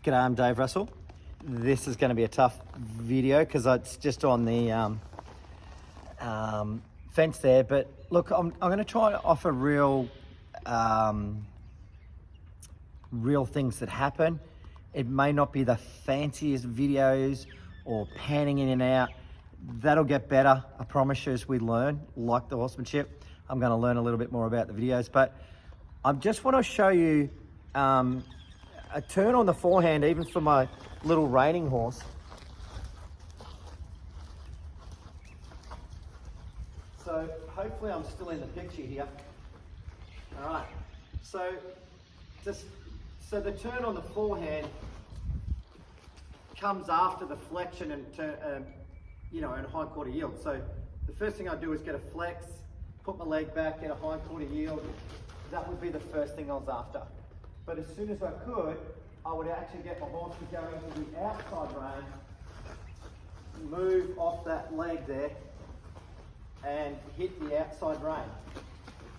G'day, I'm Dave Russell. This is going to be a tough video because it's just on the fence there. But look, I'm going to try to offer real things that happen. It may not be the fanciest videos or panning in and out. That'll get better, I promise you, as we learn, like the horsemanship. I'm going to learn a little bit more about the videos, but I just want to show you a turn on the forehand, even for my little reining horse. So hopefully I'm still in the picture here. All right, so the turn on the forehand comes after the flexion and and hind quarter yield. So the first thing I do is get a flex, put my leg back, get a hind quarter yield. That would be the first thing I was after. But as soon as I could, I would actually get my horse to go into the outside rein, move off that leg there, and hit the outside rein.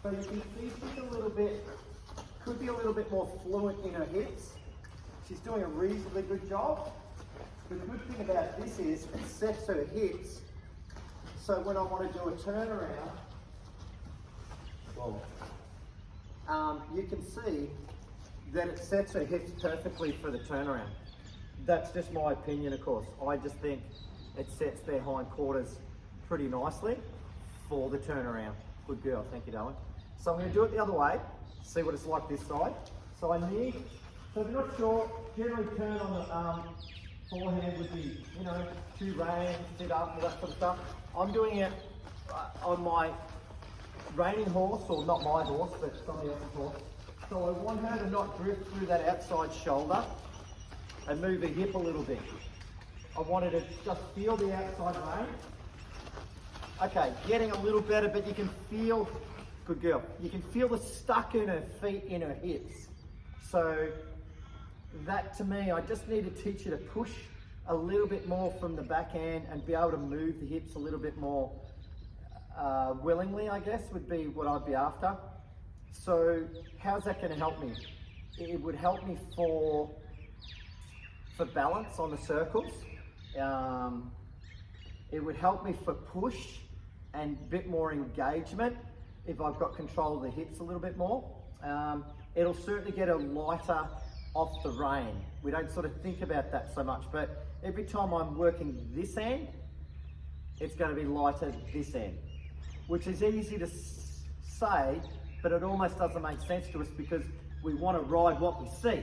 So you can see she's could be a little bit more fluent in her hips. She's doing a reasonably good job. The good thing about this is it sets her hips, so when I want to do a turnaround, you can see that it sets her hips perfectly for the turnaround. That's just my opinion, of course. I just think it sets their hind quarters pretty nicely for the turnaround. Good girl, thank you, darling. So I'm going to do it the other way, see what it's like this side. So if you're not sure, generally turn on the forehand would be, two reins, sit up, and that sort of stuff. I'm doing it on my reining horse, or not my horse, but somebody else's horse. So I want her to not drift through that outside shoulder and move her hip a little bit. I want her to just feel the outside rein. Okay, getting a little better, but you can feel, good girl, you can feel the stuck in her feet, in her hips. So that to me, I just need to teach you to push a little bit more from the backhand and be able to move the hips a little bit more willingly, I guess, would be what I'd be after. So how's that going to help me? It would help me for balance on the circles. It would help me for push and a bit more engagement if I've got control of the hips a little bit more. It'll certainly get her lighter off the rein. We don't sort of think about that so much, but every time I'm working this end, it's going to be lighter this end, which is easy to say, but it almost doesn't make sense to us because we want to ride what we see.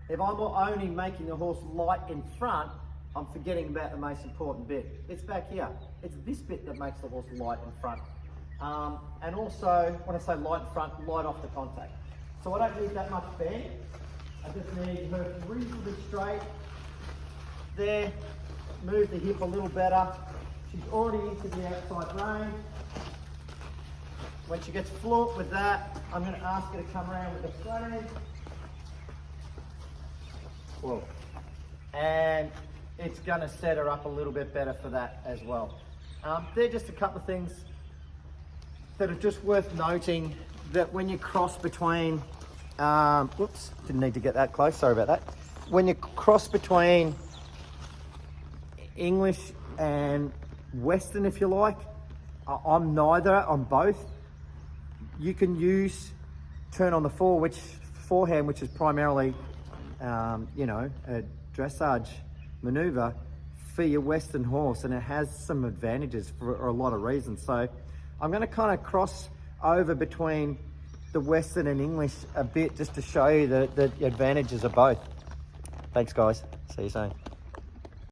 If I'm only making the horse light in front, I'm forgetting about the most important bit. It's back here. It's this bit that makes the horse light in front. And also, when I say light in front, light off the contact. So I don't need that much bend. I just need her reasonably straight. There, move the hip a little better. She's already into the outside rein. When she gets fluent with that, I'm going to ask her to come around with the front end. Whoa. And it's going to set her up a little bit better for that as well. They're just a couple of things that are just worth noting, that when you cross between, whoops, didn't need to get that close, sorry about that. When you cross between English and Western, if you like, I'm neither, I'm both. You can use turn on the forehand, which is primarily, a dressage maneuver for your Western horse, and it has some advantages for a lot of reasons. So I'm going to kind of cross over between the Western and English a bit just to show you the advantages of both. Thanks, guys. See you soon.